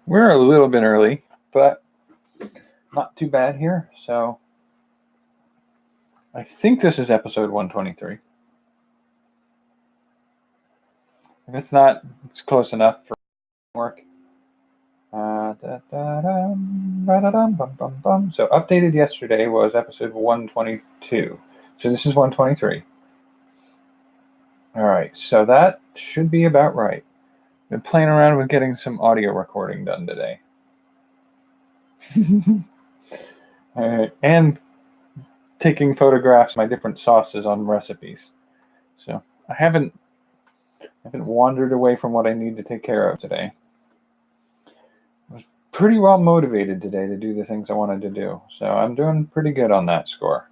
We're a little bit early, but not too bad here. So I think this is episode 123. If it's not, it's close enough for work. So updated yesterday was episode 122. So this is 123. All right, so that should be about right. Been playing around with getting some audio recording done today. All right, and taking photographs of my different sauces on recipes. So I haven't wandered away from what I need to take care of today. I was pretty well motivated today to do the things I wanted to do, so I'm doing pretty good on that score.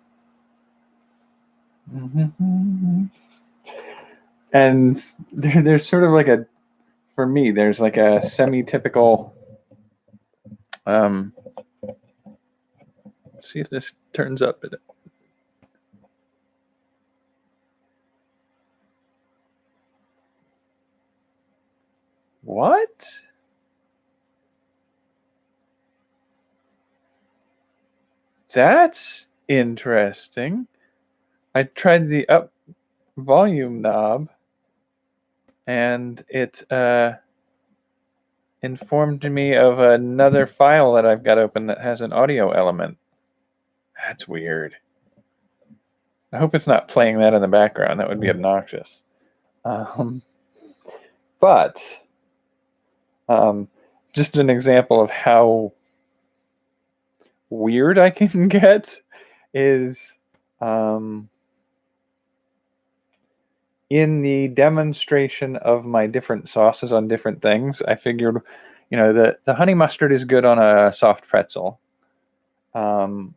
And there's sort of like for me, there's like a semi-typical, see if this turns up. What? That's interesting. I tried the up volume knob and it informed me of another file that I've got open that has an audio element. That's weird. I hope it's not playing that in the background. That would be obnoxious. But just an example of how weird I can get is in the demonstration of my different sauces on different things, I figured, the honey mustard is good on a soft pretzel. The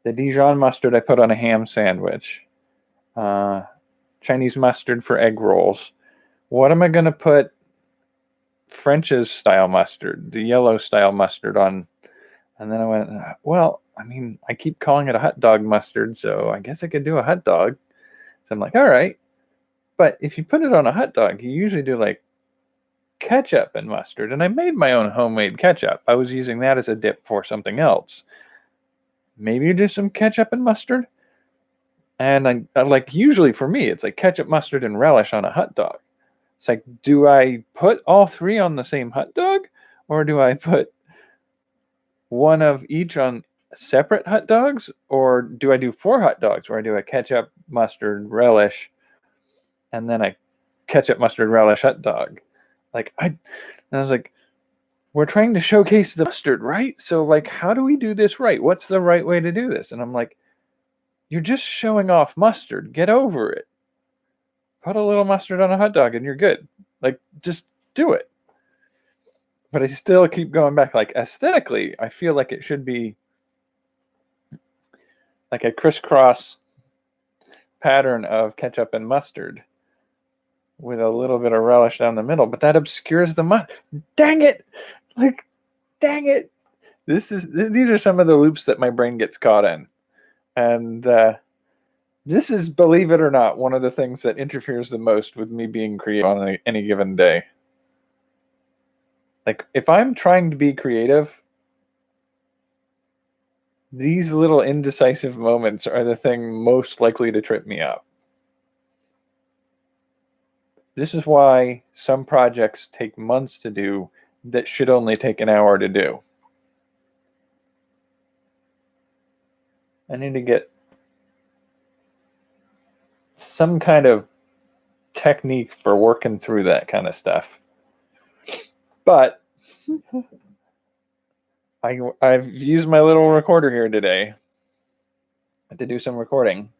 Dijon mustard I put on a ham sandwich. Chinese mustard for egg rolls. What am I going to put French's style mustard, the yellow style mustard on? And then I went, well, I keep calling it a hot dog mustard, so I guess I could do a hot dog. So I'm like, all right. But if you put it on a hot dog, you usually do like ketchup and mustard. And I made my own homemade ketchup. I was using that as a dip for something else. Maybe you do some ketchup and mustard. And I like, usually for me, it's like ketchup, mustard, and relish on a hot dog. It's like, do I put all three on the same hot dog? Or do I put one of each on separate hot dogs? Or do I do 4 hot dogs where I do a ketchup, mustard, relish, and then a ketchup, mustard, relish hot dog? I was like, we're trying to showcase the mustard, right? So like, how do we do this right? What's the right way to do this? And I'm like, you're just showing off mustard. Get over it. Put a little mustard on a hot dog and you're good. Like, just do it. But I still keep going back. Like, aesthetically, I feel like it should be like a crisscross pattern of ketchup and mustard with a little bit of relish down the middle. But that obscures the mustard. Dang it! Like, dang it! These are some of the loops that my brain gets caught in. And this is, believe it or not, one of the things that interferes the most with me being creative on any given day. Like, if I'm trying to be creative, these little indecisive moments are the thing most likely to trip me up. This is why some projects take months to do that should only take an hour to do. I need to get some kind of technique for working through that kind of stuff. But I've used my little recorder here today to do some recording.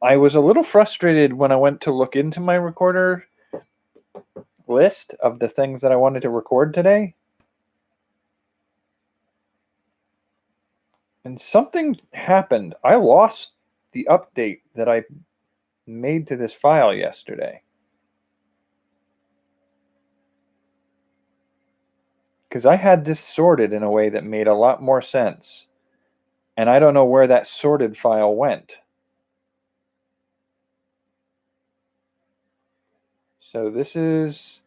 I was a little frustrated when I went to look into my recorder list of the things that I wanted to record today. And something happened. I lost the update that I made to this file yesterday. Because I had this sorted in a way that made a lot more sense. And I don't know where that sorted file went. So this is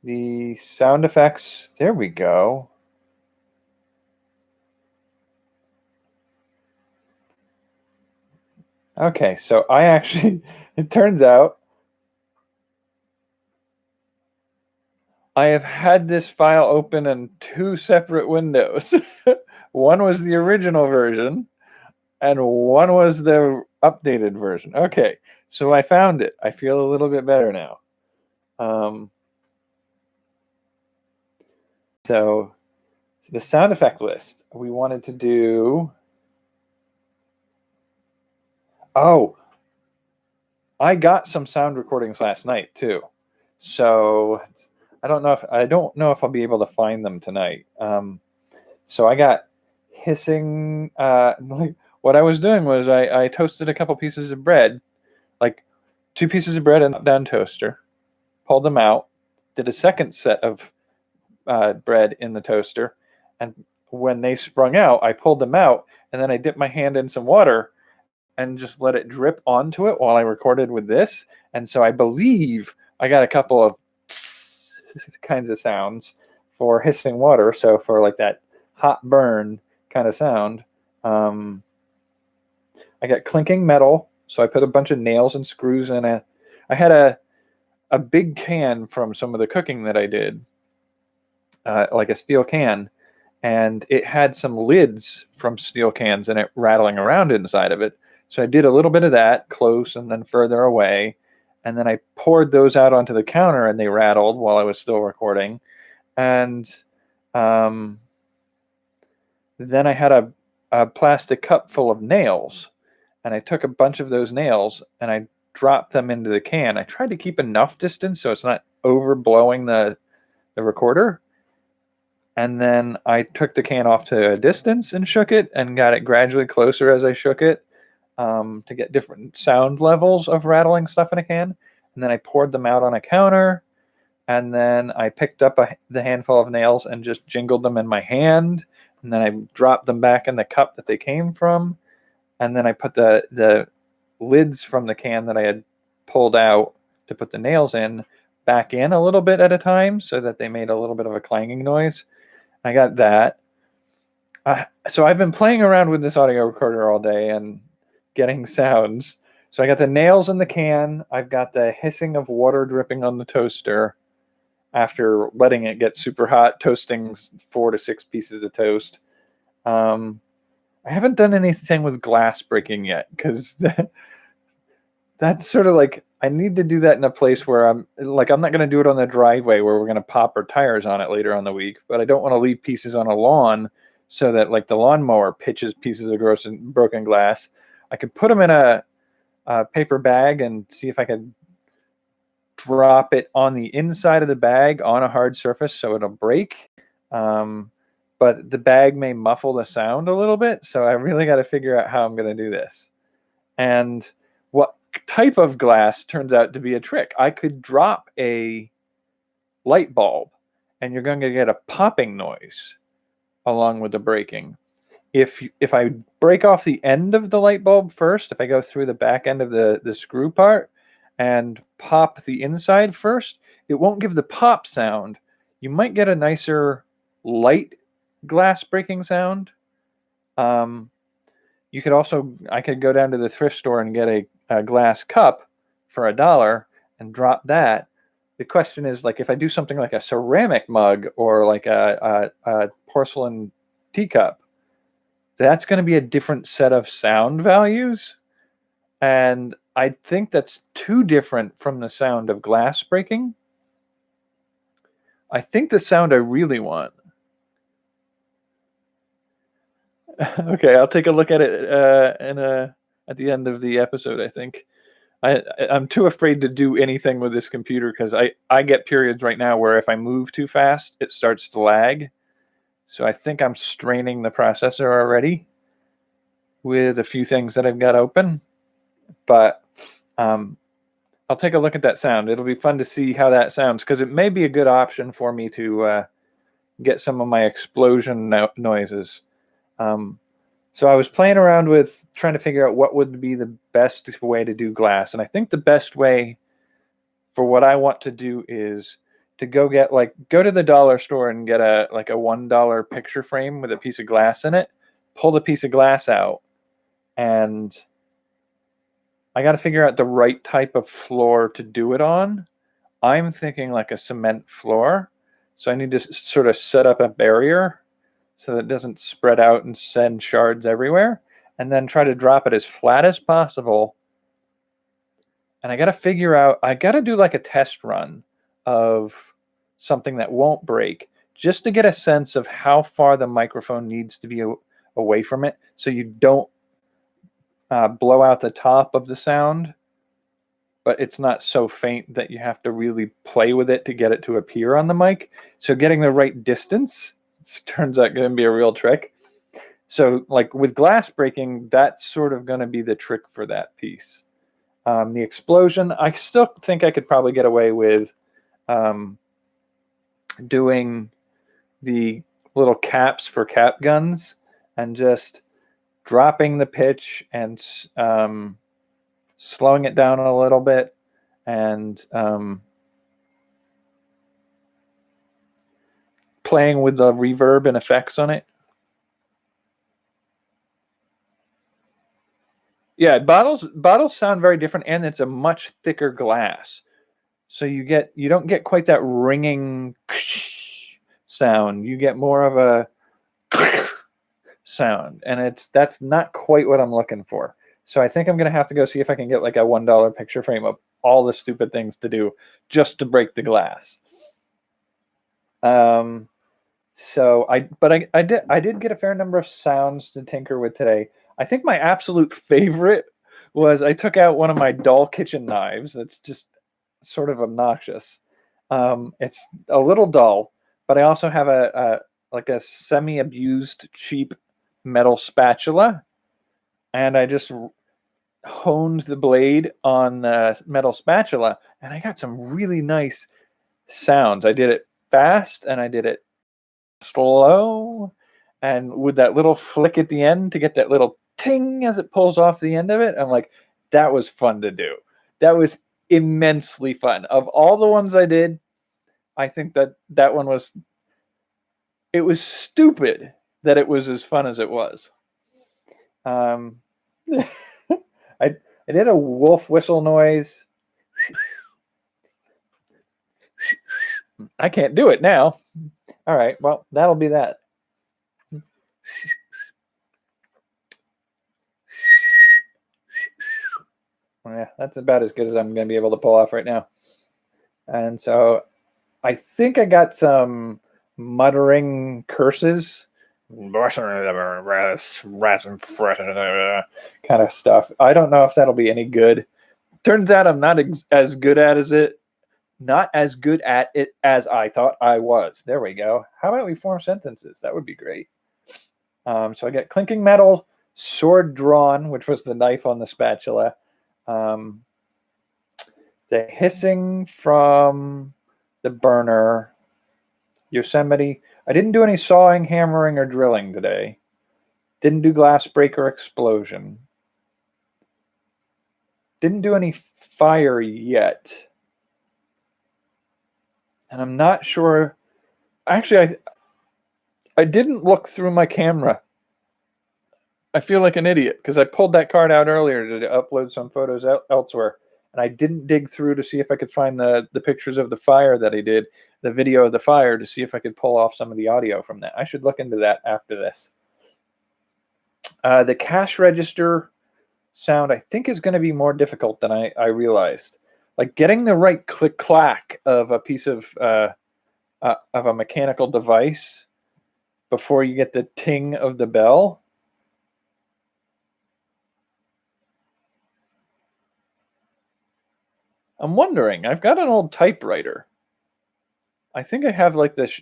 the sound effects, there we go. Okay, so I actually, it turns out I have had this file open in 2 separate windows. One was the original version, and one was the updated version. Okay, so I found it. I feel a little bit better now. So the sound effect list, we wanted to do. Oh, I got some sound recordings last night too. So I don't know if I'll be able to find them tonight. So I got hissing. Like what I was doing was I toasted a couple pieces of bread, like 2 pieces of bread in a down toaster, pulled them out, did a second set of bread in the toaster, and when they sprung out, I pulled them out, and then I dipped my hand in some water and just let it drip onto it while I recorded with this. And so I believe I got a couple of kinds of sounds for hissing water. So for like that hot burn kind of sound. I got clinking metal. So I put a bunch of nails and screws in it. I had a big can from some of the cooking that I did, like a steel can, and it had some lids from steel cans in it rattling around inside of it. So I did a little bit of that close and then further away. And then I poured those out onto the counter and they rattled while I was still recording. And then I had a plastic cup full of nails. And I took a bunch of those nails and I dropped them into the can. I tried to keep enough distance so it's not overblowing the recorder. And then I took the can off to a distance and shook it and got it gradually closer as I shook it, to get different sound levels of rattling stuff in a can. And then I poured them out on a counter. And then I picked up the handful of nails and just jingled them in my hand. And then I dropped them back in the cup that they came from. And then I put the lids from the can that I had pulled out to put the nails in back in a little bit at a time so that they made a little bit of a clanging noise. I got that. So I've been playing around with this audio recorder all day and getting sounds. So I got the nails in the can. I've got the hissing of water dripping on the toaster after letting it get super hot, toasting 4 to 6 pieces of toast. I haven't done anything with glass breaking yet because that's sort of like I need to do that in a place where I'm not going to do it on the driveway where we're going to pop our tires on it later on the week, but I don't want to leave pieces on a lawn so that like the lawnmower pitches pieces of gross and broken glass. I could put them in a paper bag and see if I could drop it on the inside of the bag on a hard surface so it'll break. But the bag may muffle the sound a little bit, so I really got to figure out how I'm going to do this. And what type of glass turns out to be a trick. I could drop a light bulb and you're going to get a popping noise along with the breaking. If I break off the end of the light bulb first, if I go through the back end of the screw part and pop the inside first, it won't give the pop sound. You might get a nicer light glass breaking sound. You could also, I could go down to the thrift store and get a glass cup for $1 and drop that. The question is, like, if I do something like a ceramic mug or like a porcelain teacup, that's going to be a different set of sound values. And I think that's too different from the sound of glass breaking. I think the sound I really want. Okay, I'll take a look at it at the end of the episode, I think. I'm too afraid to do anything with this computer because I get periods right now where if I move too fast, it starts to lag. So I think I'm straining the processor already with a few things that I've got open. But I'll take a look at that sound. It'll be fun to see how that sounds because it may be a good option for me to get some of my explosion noises. So I was playing around with trying to figure out what would be the best way to do glass. And I think the best way for what I want to do is to go to the dollar store and get a $1 picture frame with a piece of glass in it, pull the piece of glass out, and I got to figure out the right type of floor to do it on. I'm thinking like a cement floor, so I need to sort of set up a barrier so that it doesn't spread out and send shards everywhere, and then try to drop it as flat as possible. And I got to do like a test run of something that won't break, just to get a sense of how far the microphone needs to be away from it, so you don't blow out the top of the sound, but it's not so faint that you have to really play with it to get it to appear on the mic. So getting the right distance turns out going to be a real trick. So like with glass breaking, that's sort of going to be the trick for that piece. The explosion, I still think I could probably get away with doing the little caps for cap guns and just dropping the pitch and slowing it down a little bit, and playing with the reverb and effects on it. Yeah, bottles sound very different, and it's a much thicker glass, so you don't get quite that ringing sound. You get more of a sound, and that's not quite what I'm looking for. So I think I'm gonna have to go see if I can get like a $1 picture frame of all the stupid things to do just to break the glass. So I did get a fair number of sounds to tinker with today. I think my absolute favorite was I took out one of my dull kitchen knives. That's just sort of obnoxious. It's a little dull, but I also have a semi-abused cheap metal spatula, and I just honed the blade on the metal spatula, and I got some really nice sounds. I did it fast and I did it slow, and with that little flick at the end to get that little ting as it pulls off the end of it. I'm like, that was fun to do. That was immensely fun. Of all the ones I did, I think that one was, it was stupid that it was as fun as it was. I did a wolf whistle noise. I can't do it now. All right, well, that'll be that. Yeah, that's about as good as I'm going to be able to pull off right now. And so I think I got some muttering curses, kind of stuff. I don't know if that'll be any good. Turns out I'm not as good at it as I thought I was. There we go. How about we form sentences? That would be great. So I get clinking metal, sword drawn, which was the knife on the spatula. The hissing from the burner. Yosemite. I didn't do any sawing, hammering, or drilling today. Didn't do glass break or explosion. Didn't do any fire yet. And I'm not sure. Actually, I didn't look through my camera. I feel like an idiot because I pulled that card out earlier to upload some photos elsewhere, and I didn't dig through to see if I could find the pictures of the fire that I did, the video of the fire, to see if I could pull off some of the audio from that. I should look into that after this. The cash register sound, I think, is going to be more difficult than I realized. Like getting the right click clack of a piece of a mechanical device before you get the ting of the bell. I'm wondering, I've got an old typewriter. I think I have like this,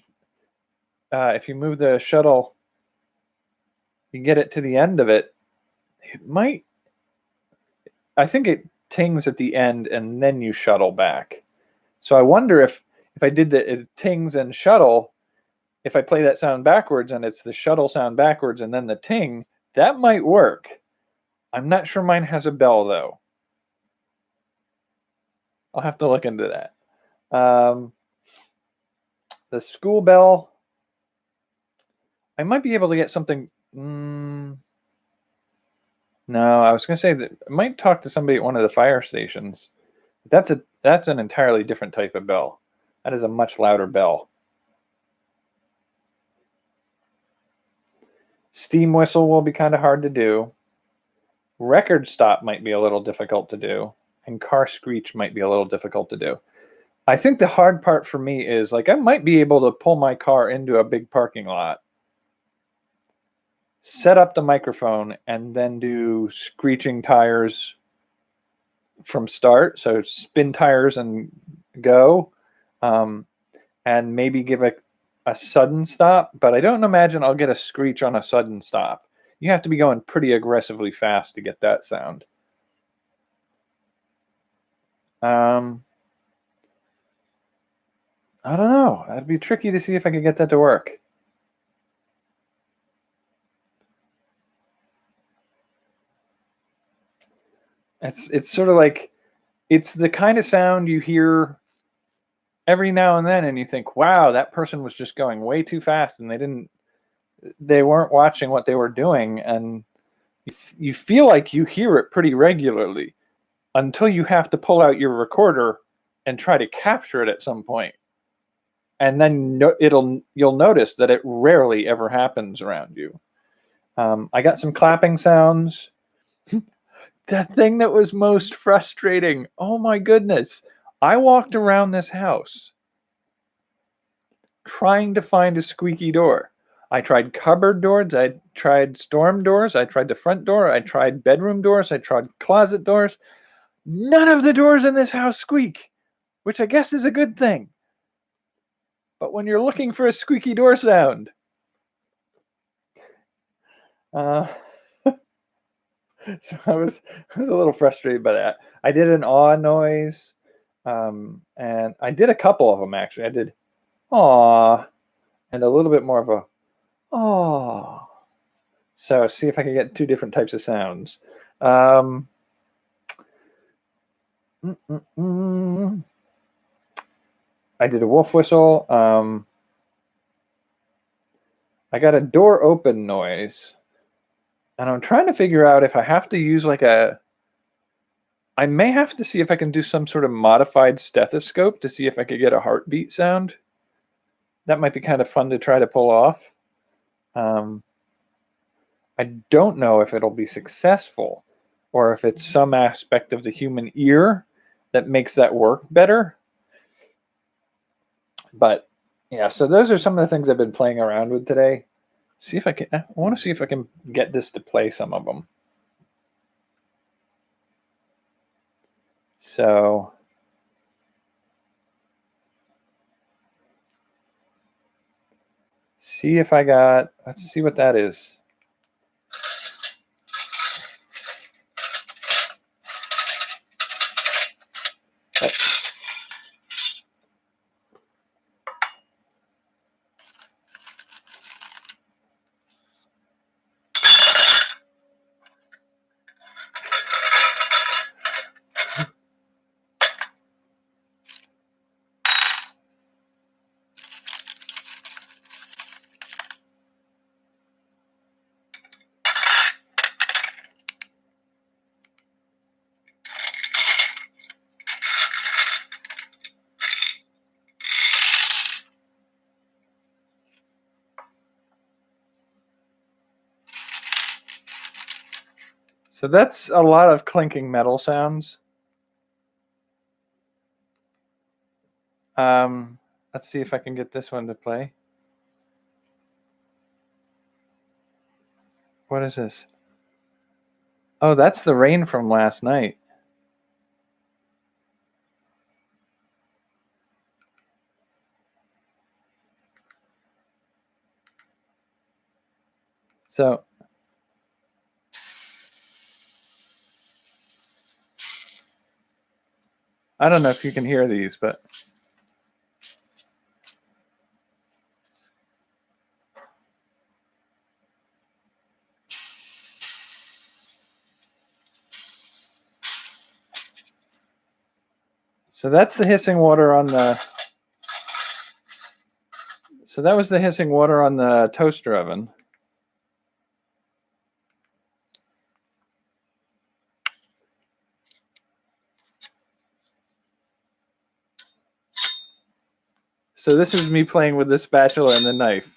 if you move the shuttle, you get it to the end of it. It might, I think it tings at the end and then you shuttle back. So I wonder if I did it tings and shuttle, if I play that sound backwards and it's the shuttle sound backwards and then the ting, that might work. I'm not sure mine has a bell though. I'll have to look into that. The school bell, I might be able to get something. No, I was going to say that I might talk to somebody at one of the fire stations. That's an entirely different type of bell. That is a much louder bell. Steam whistle will be kind of hard to do. Record stop might be a little difficult to do. And car screech might be a little difficult to do. I think the hard part for me is, like, I might be able to pull my car into a big parking lot, set up the microphone, and then do screeching tires from start. So spin tires and go, and maybe give a sudden stop. But I don't imagine I'll get a screech on a sudden stop. You have to be going pretty aggressively fast to get that sound. I don't know. It'd be tricky to see if I could get that to work. It's sort of like, it's the kind of sound you hear every now and then, and you think, wow, that person was just going way too fast, and they weren't watching what they were doing, and you feel like you hear it pretty regularly until you have to pull out your recorder and try to capture it at some point. And then you'll notice that it rarely ever happens around you. I got some clapping sounds. The thing that was most frustrating, oh my goodness, I walked around this house trying to find a squeaky door. I tried cupboard doors, I tried storm doors, I tried the front door, I tried bedroom doors, I tried closet doors. None of the doors in this house squeak, which I guess is a good thing. But when you're looking for a squeaky door sound, so I was a little frustrated by that. I did an aw noise, and I did a couple of them actually. I did aw, and a little bit more of a aw. So see if I can get two different types of sounds. I did a wolf whistle. I got a door open noise, and I'm trying to figure out if I have to use I may have to see if I can do some sort of modified stethoscope to see if I could get a heartbeat sound. That might be kind of fun to try to pull off. I don't know if it'll be successful, or if it's some aspect of the human ear that makes that work better. But yeah, so those are some of the things I've been playing around with today. I want to see if I can get this to play some of them. So see if I got, let's see what that is. So that's a lot of clinking metal sounds. Let's see if I can get this one to play. What is this? Oh, that's the rain from last night. So I don't know if you can hear these, but so that's the hissing water on the So that was the hissing water on the toaster oven. So this is me playing with the spatula and the knife.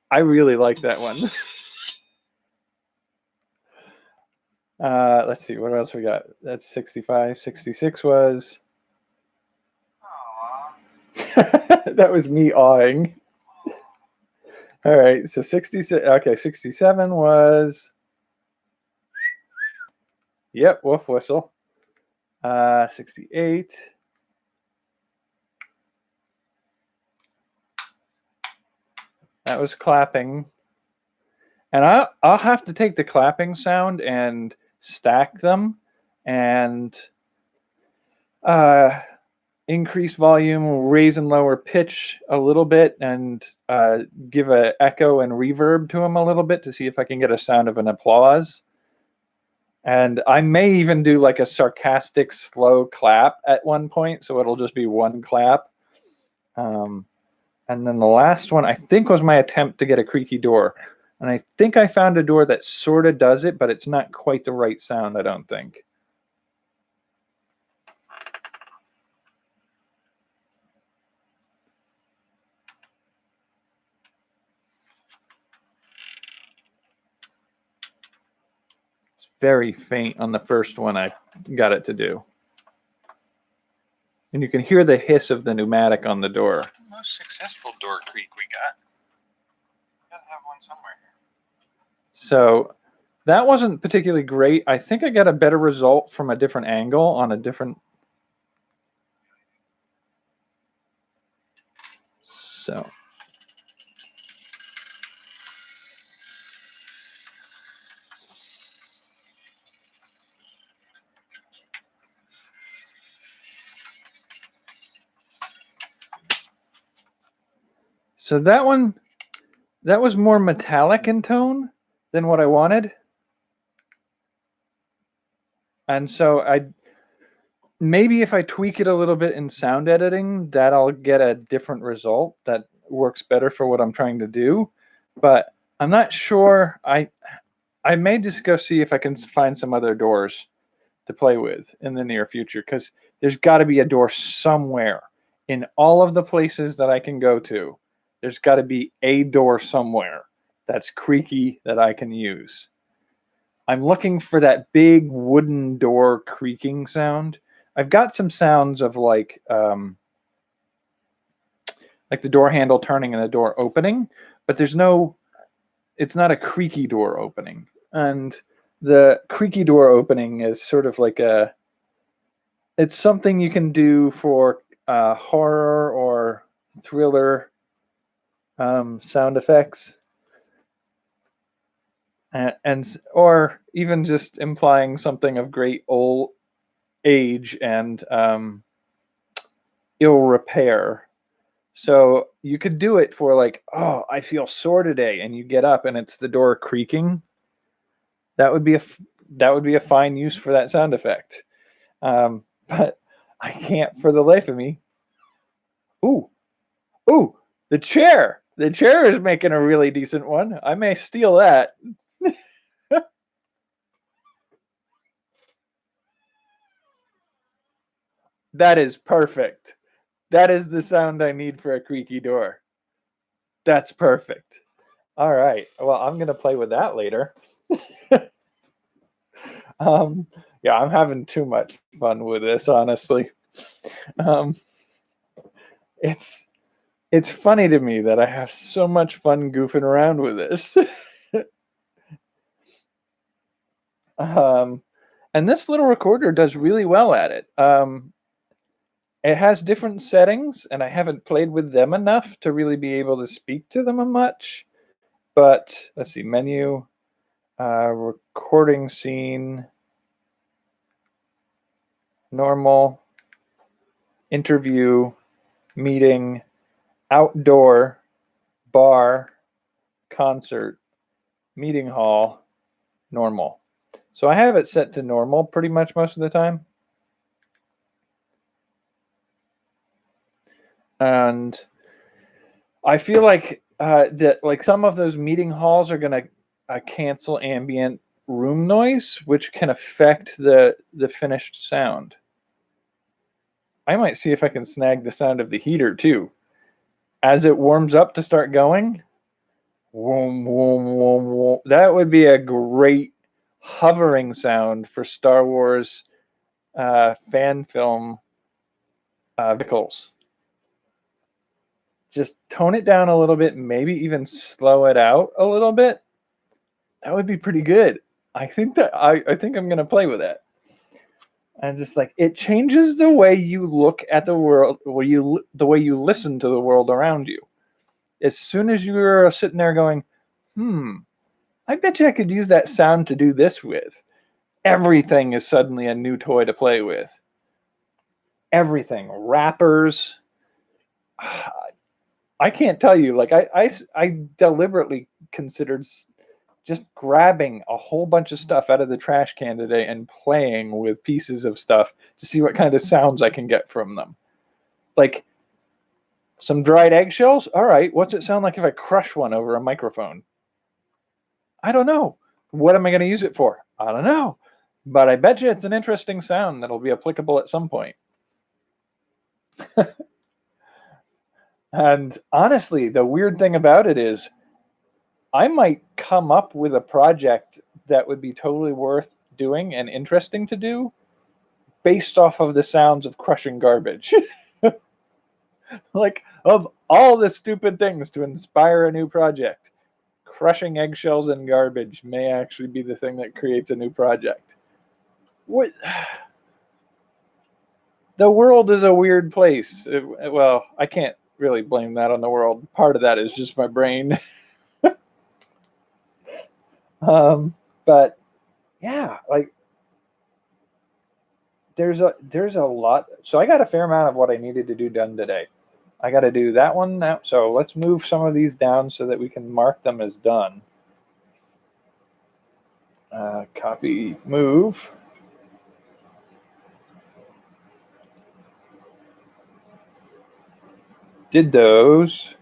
I really like that one. Let's see, what else we got? That's 65. 66 was... that was me awing. All right, so 66. Okay, 67 was... Yep, wolf whistle. 68. That was clapping. And I'll have to take the clapping sound and stack them and increase volume, raise and lower pitch a little bit, and give a echo and reverb to them a little bit to see if I can get a sound of an applause. And I may even do like a sarcastic slow clap at one point, so it'll just be one clap. And then the last one, I think, was my attempt to get a creaky door. And I think I found a door that sort of does it, but it's not quite the right sound, I don't think. It's very faint on the first one I got it to do. And you can hear the hiss of the pneumatic on the door. The most successful door creak we got. Gotta have one somewhere. So that wasn't particularly great. I think I got a better result from a different angle on a different... So... So that one, that was more metallic in tone than what I wanted. And so maybe if I tweak it a little bit in sound editing, that I'll get a different result that works better for what I'm trying to do. But I'm not sure. I may just go see if I can find some other doors to play with in the near future, because there's got to be a door somewhere in all of the places that I can go to. There's got to be a door somewhere that's creaky that I can use. I'm looking for that big wooden door creaking sound. I've got some sounds of like the door handle turning and the door opening, but there's no, it's not a creaky door opening. And the creaky door opening is sort of like it's something you can do for horror or thriller sound effects, and or even just implying something of great old age and ill repair. So you could do it for like, oh, I feel sore today, and you get up and it's the door creaking. That would be a fine use for that sound effect. But I can't for the life of me. Ooh, the chair. The chair is making a really decent one. I may steal that. That is perfect. That is the sound I need for a creaky door. That's perfect. All right. Well, I'm going to play with that later. Yeah, I'm having too much fun with this, honestly. It's funny to me that I have so much fun goofing around with this. And this little recorder does really well at it. It has different settings, and I haven't played with them enough to really be able to speak to them much. But let's see, menu, recording scene, normal, interview, meeting, outdoor, bar, concert, meeting hall, normal. So I have it set to normal pretty much most of the time. And I feel like that like some of those meeting halls are going to cancel ambient room noise, which can affect the finished sound. I might see if I can snag the sound of the heater too. As it warms up to start going, whoom, whoom, whoom, whoom. That would be a great hovering sound for Star Wars fan film vehicles. Just tone it down a little bit, maybe even slow it out a little bit. That would be pretty good. I think I'm gonna play with that. And just like it changes the way you look at the world, the way you listen to the world around you. As soon as you're sitting there going, I bet you I could use that sound to do this with. Everything is suddenly a new toy to play with. Everything, wrappers. I can't tell you. Like I deliberately considered just grabbing a whole bunch of stuff out of the trash can today and playing with pieces of stuff to see what kind of sounds I can get from them. Like some dried eggshells. All right, what's it sound like if I crush one over a microphone? I don't know. What am I going to use it for? I don't know. But I bet you it's an interesting sound that'll be applicable at some point. And honestly, the weird thing about it is I might come up with a project that would be totally worth doing and interesting to do based off of the sounds of crushing garbage. Like, of all the stupid things to inspire a new project, crushing eggshells and garbage may actually be the thing that creates a new project. What? The world is a weird place. Well, I can't really blame that on the world. Part of that is just my brain. But yeah, like there's a lot. So I got a fair amount of what I needed to do done today. I got to do that one now. So let's move some of these down so that we can mark them as done. Copy, move. Did those.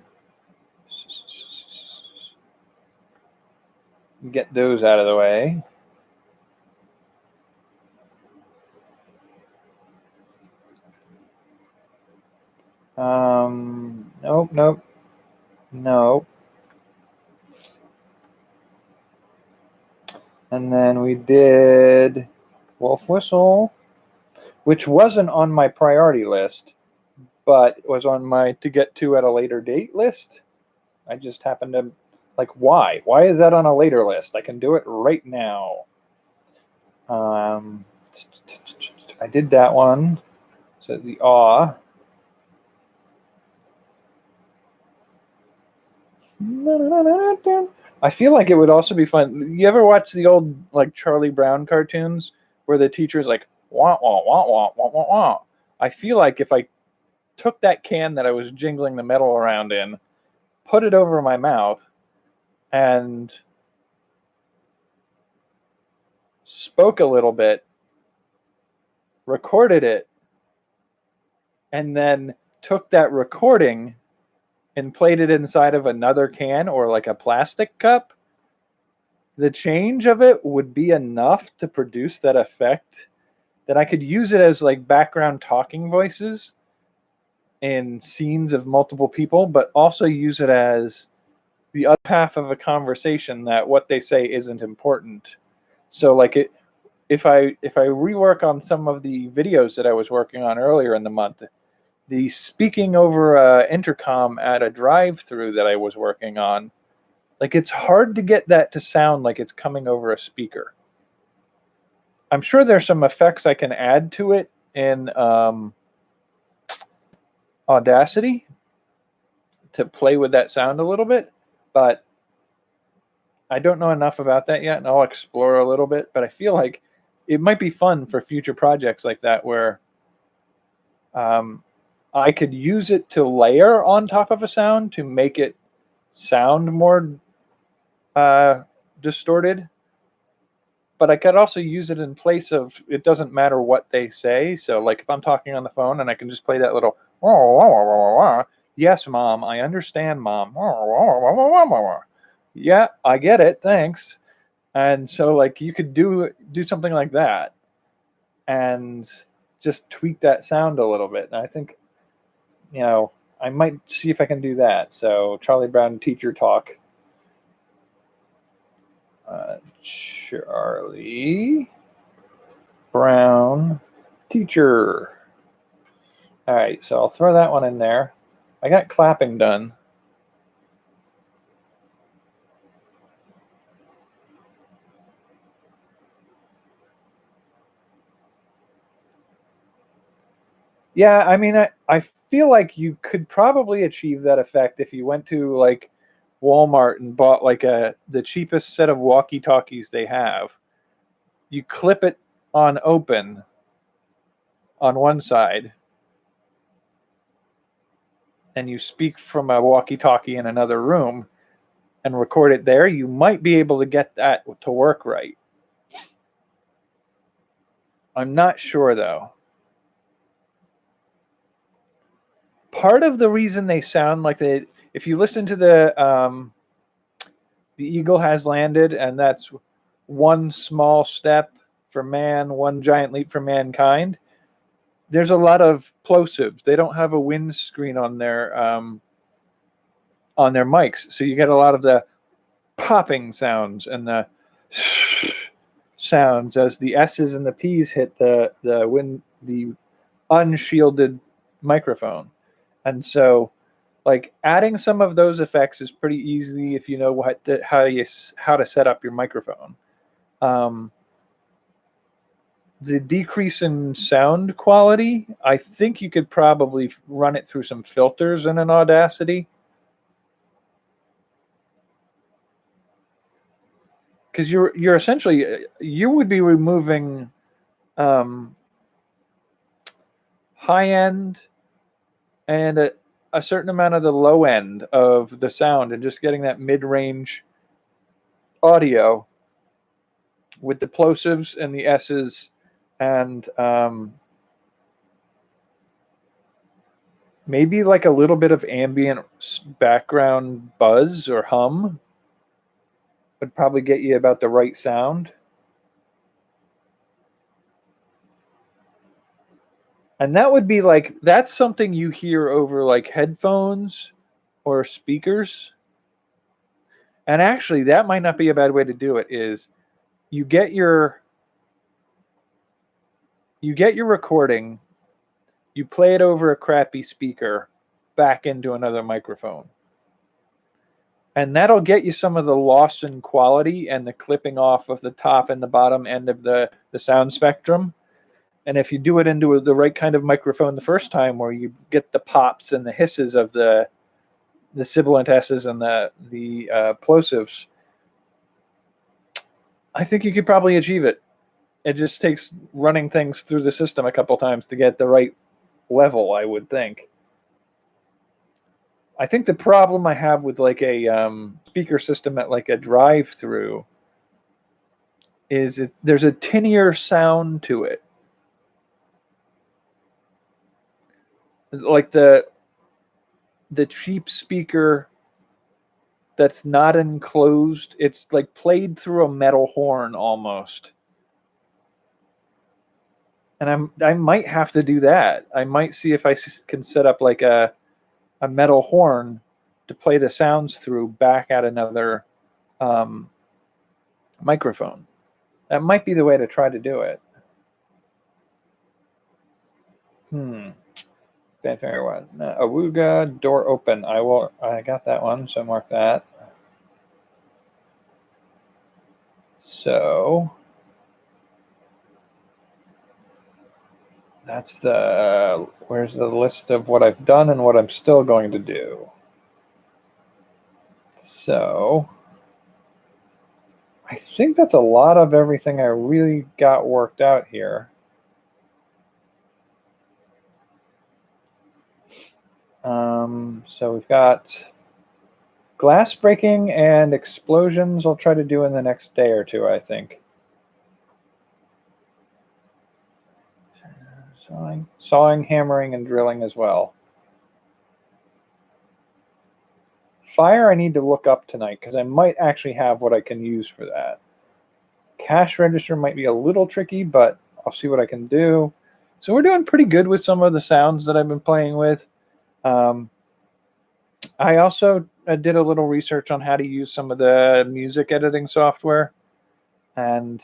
Get those out of the way. Nope. And then we did Wolf Whistle, which wasn't on my priority list, but was on my to get to at a later date list. I just happened to, like, why? Why is that on a later list? I can do it right now. I did that one. So the awe. I feel like it would also be fun. You ever watch the old like Charlie Brown cartoons where the teacher's like wah wah wah wah wah wah wah? I feel like if I took that can that I was jingling the metal around in, put it over my mouth, and spoke a little bit, recorded it, and then took that recording and played it inside of another can or like a plastic cup, the change of it would be enough to produce that effect that I could use it as like background talking voices in scenes of multiple people, but also use it as the other half of a conversation that what they say isn't important. So like if I rework on some of the videos that I was working on earlier in the month, the speaking over intercom at a drive-through that I was working on, like it's hard to get that to sound like it's coming over a speaker. I'm sure there's some effects I can add to it in Audacity to play with that sound a little bit, but I don't know enough about that yet, and I'll explore a little bit, but I feel like it might be fun for future projects like that where I could use it to layer on top of a sound to make it sound more distorted, but I could also use it in place of, it doesn't matter what they say. So like if I'm talking on the phone and I can just play that little, yes, mom, I understand, mom. Yeah, I get it, thanks. And so like you could do something like that and just tweak that sound a little bit. And I think, I might see if I can do that. So Charlie Brown teacher talk. Charlie Brown teacher. All right, so I'll throw that one in there. I got clapping done. Yeah, I mean, I feel like you could probably achieve that effect if you went to like Walmart and bought like the cheapest set of walkie-talkies they have. You clip it on open on one side, and you speak from a walkie-talkie in another room and record it there. You might be able to get that to work right. I'm not sure though. Part of the reason they sound like they, if you listen to the eagle has landed, and that's one small step for man, one giant leap for mankind. There's a lot of plosives. They don't have a windscreen on their mics, so you get a lot of the popping sounds and the sounds as the S's and the P's hit the unshielded microphone. And so like adding some of those effects is pretty easy if you know how to set up your microphone. The decrease in sound quality, I think you could probably run it through some filters in an Audacity. Because you're essentially, you would be removing high end and a certain amount of the low end of the sound and just getting that mid-range audio with the plosives and the S's and maybe like a little bit of ambient background buzz or hum would probably get you about the right sound. And that would be like, that's something you hear over like headphones or speakers. And actually, that might not be a bad way to do it, is you get your recording, you play it over a crappy speaker back into another microphone. And that'll get you some of the loss in quality and the clipping off of the top and the bottom end of the sound spectrum. And if you do it into the right kind of microphone the first time, where you get the pops and the hisses of the sibilant S's and the plosives, I think you could probably achieve it. It just takes running things through the system a couple times to get the right level, I would think. I think the problem I have with like a speaker system at like a drive-through is there's a tinier sound to it. Like the cheap speaker that's not enclosed, it's like played through a metal horn almost. And I might have to do that. I might see if I can set up like a metal horn to play the sounds through back at another microphone. That might be the way to try to do it. Fanfare one. Awooga, door open. I got that one, so mark that. So that's where's the list of what I've done and what I'm still going to do. So I think that's a lot of everything I really got worked out here. So we've got Glass breaking and explosions I'll try to do in the next day or two, I think. Sawing, hammering, and drilling as well. Fire I need to look up tonight because I might actually have what I can use for that. Cash register might be a little tricky, but I'll see what I can do. So we're doing pretty good with some of the sounds that I've been playing with. I also did a little research on how to use some of the music editing software, and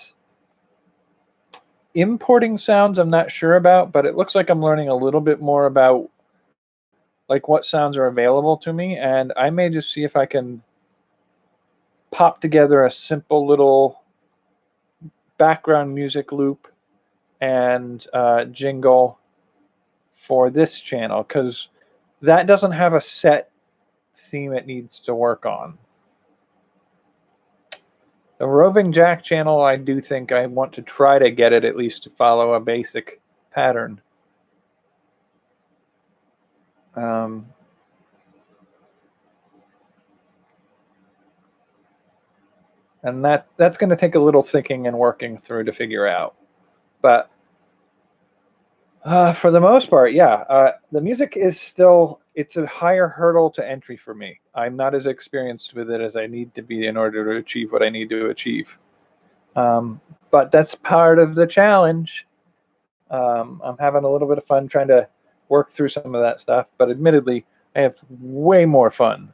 importing sounds I'm not sure about, but it looks like I'm learning a little bit more about like what sounds are available to me, and I may just see if I can pop together a simple little background music loop and jingle for this channel, because that doesn't have a set theme it needs to work on. The Roving Jack channel, I do think I want to try to get it at least to follow a basic pattern. And that's going to take a little thinking and working through to figure out. But for the most part, yeah, the music is still, it's a higher hurdle to entry for me. I'm not as experienced with it as I need to be in order to achieve what I need to achieve. But that's part of the challenge. I'm having a little bit of fun trying to work through some of that stuff, but admittedly, I have way more fun.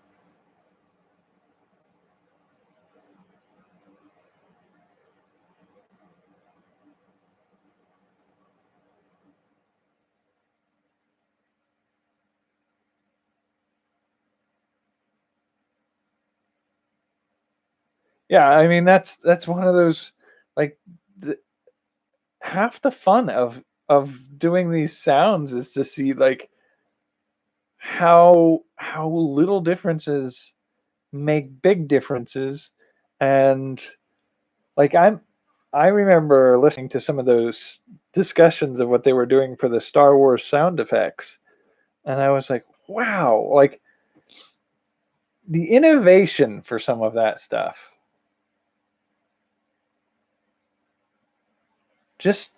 Yeah, I mean that's one of those, like, half the fun of doing these sounds is to see like how little differences make big differences. And like I remember listening to some of those discussions of what they were doing for the Star Wars sound effects, and I was like, wow, like the innovation for some of that stuff just,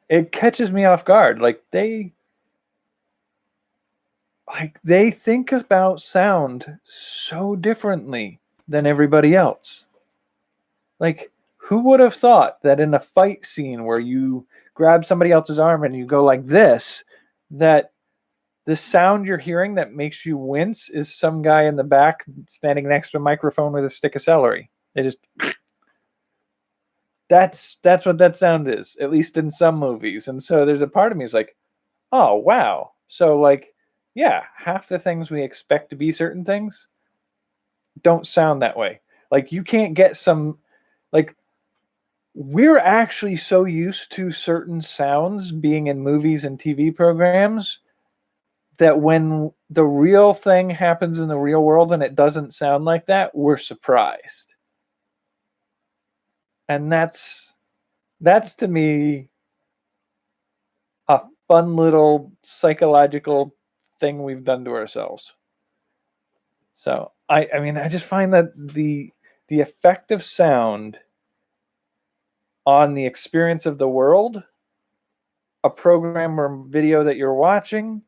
it catches me off guard. Like they think about sound so differently than everybody else. Like, who would have thought that in a fight scene where you grab somebody else's arm and you go like this, that the sound you're hearing that makes you wince is some guy in the back standing next to a microphone with a stick of celery. It just, that's what that sound is, at least in some movies. And so there's a part of me is like, oh wow. So like, yeah, half the things we expect to be certain things don't sound that way. Like you can't get some, like, we're actually so used to certain sounds being in movies and TV programs that when the real thing happens in the real world and it doesn't sound like that, we're surprised. And that's to me a fun little psychological thing we've done to ourselves. So I mean, I just find that the effect of sound on the experience of the world, a program or video that you're watching,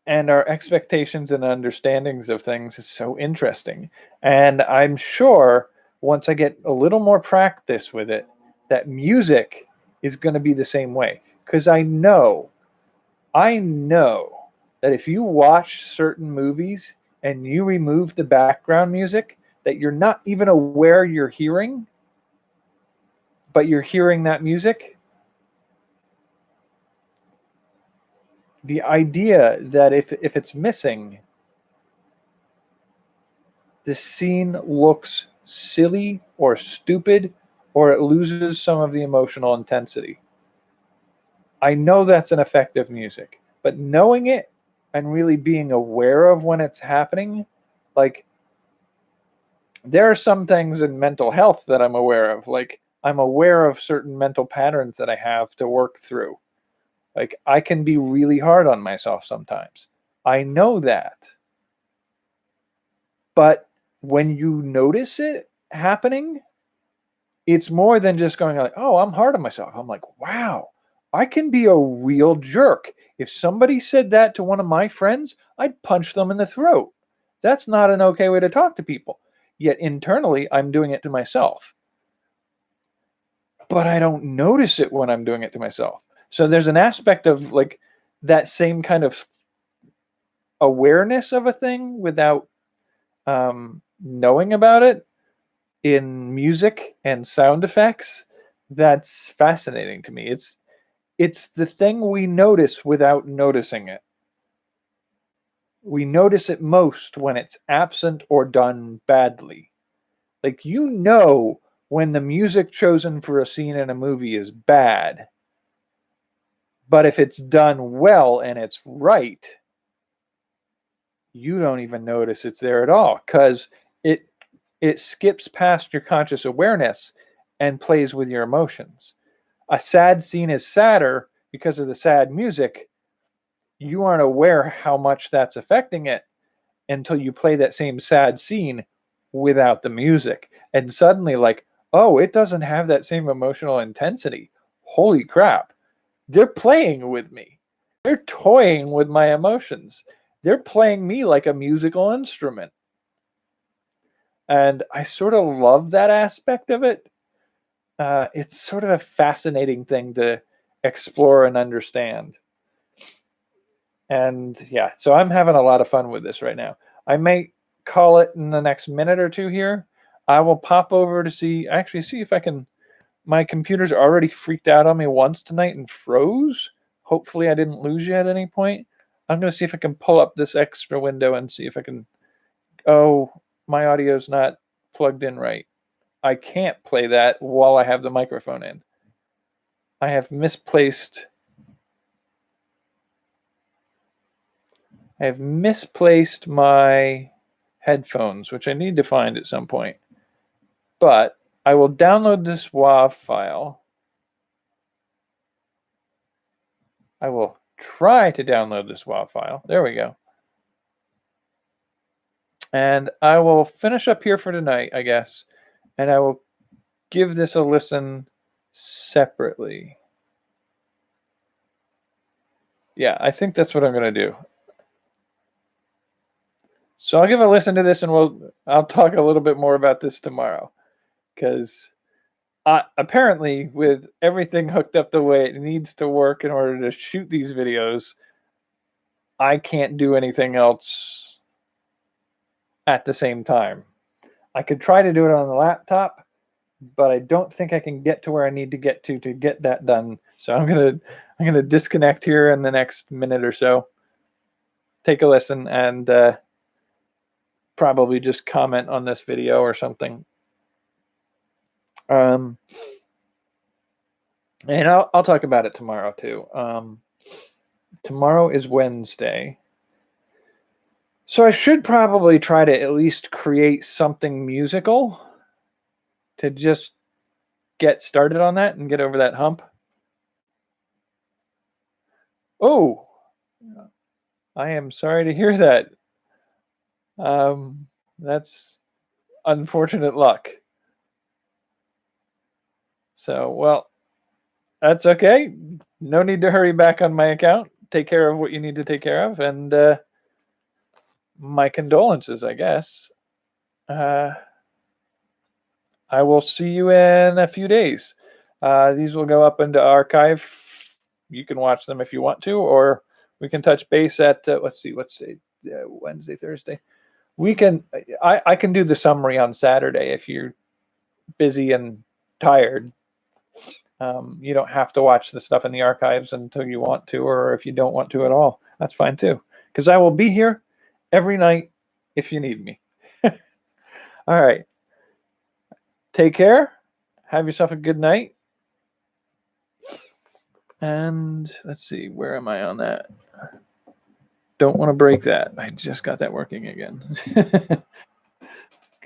and our expectations and understandings of things is so interesting. And I'm sure once I get a little more practice with it, that music is going to be the same way. Because I know that if you watch certain movies and you remove the background music that you're not even aware you're hearing, but you're hearing that music, the idea that if it's missing, the scene looks silly or stupid, or it loses some of the emotional intensity. I know that's an effective music, but knowing it and really being aware of when it's happening, like there are some things in mental health that I'm aware of. Like I'm aware of certain mental patterns that I have to work through. Like I can be really hard on myself sometimes. I know that. But when you notice it happening, it's more than just going like, oh, I'm hard on myself. I'm like, wow, I can be a real jerk. If somebody said that to one of my friends, I'd punch them in the throat. That's not an okay way to talk to people. Yet internally, I'm doing it to myself. But I don't notice it when I'm doing it to myself. So there's an aspect of like that same kind of awareness of a thing without knowing about it in music and sound effects that's fascinating to me. It's the thing we notice without noticing it. We notice it most when it's absent or done badly. Like, you know, when the music chosen for a scene in a movie is bad, but if it's done well and it's right, you don't even notice it's there at all, because it skips past your conscious awareness and plays with your emotions. A sad scene is sadder because of the sad music. You aren't aware how much that's affecting it until you play that same sad scene without the music. And suddenly, like, oh, it doesn't have that same emotional intensity. Holy crap. They're playing with me. They're toying with my emotions. They're playing me like a musical instrument. And I sort of love that aspect of it. It's sort of a fascinating thing to explore and understand. And yeah, so I'm having a lot of fun with this right now. I may call it in the next minute or two here. I will pop over to see if I can. My computer's already freaked out on me once tonight and froze. Hopefully I didn't lose you at any point. I'm going to see if I can pull up this extra window and see if I can. Oh, my audio's not plugged in right. I can't play that while I have the microphone in. I have misplaced my headphones, which I need to find at some point. But I will download this WAV file. I will try to download this WAV file. There we go. And I will finish up here for tonight, I guess. And I will give this a listen separately. Yeah, I think that's what I'm going to do. So I'll give a listen to this, and I'll talk a little bit more about this tomorrow. Because apparently, with everything hooked up the way it needs to work in order to shoot these videos, I can't do anything else at the same time. I could try to do it on the laptop, but I don't think I can get to where I need to get that done. So I'm gonna disconnect here in the next minute or so. Take a listen and probably just comment on this video or something. And I'll talk about it tomorrow too. Tomorrow is Wednesday. So I should probably try to at least create something musical to just get started on that and get over that hump. Oh, I am sorry to hear that. That's unfortunate luck. So, well, that's okay. No need to hurry back on my account. Take care of what you need to take care of, and my condolences, I guess. I will see you in a few days. These will go up into archive. You can watch them if you want to, or we can touch base at let's see, Wednesday, Thursday. I can do the summary on Saturday if you're busy and tired. You don't have to watch the stuff in the archives until you want to, or if you don't want to at all. That's fine too, because I will be here every night if you need me. All right. Take care. Have yourself a good night. And let's see, where am I on that? Don't want to break that. I just got that working again.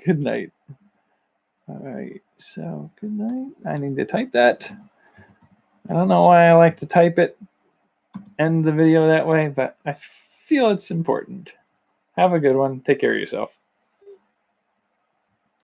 Good night. All right, so good night. I need to type that. I don't know why I like to type it, end the video that way, but I feel it's important. Have a good one. Take care of yourself.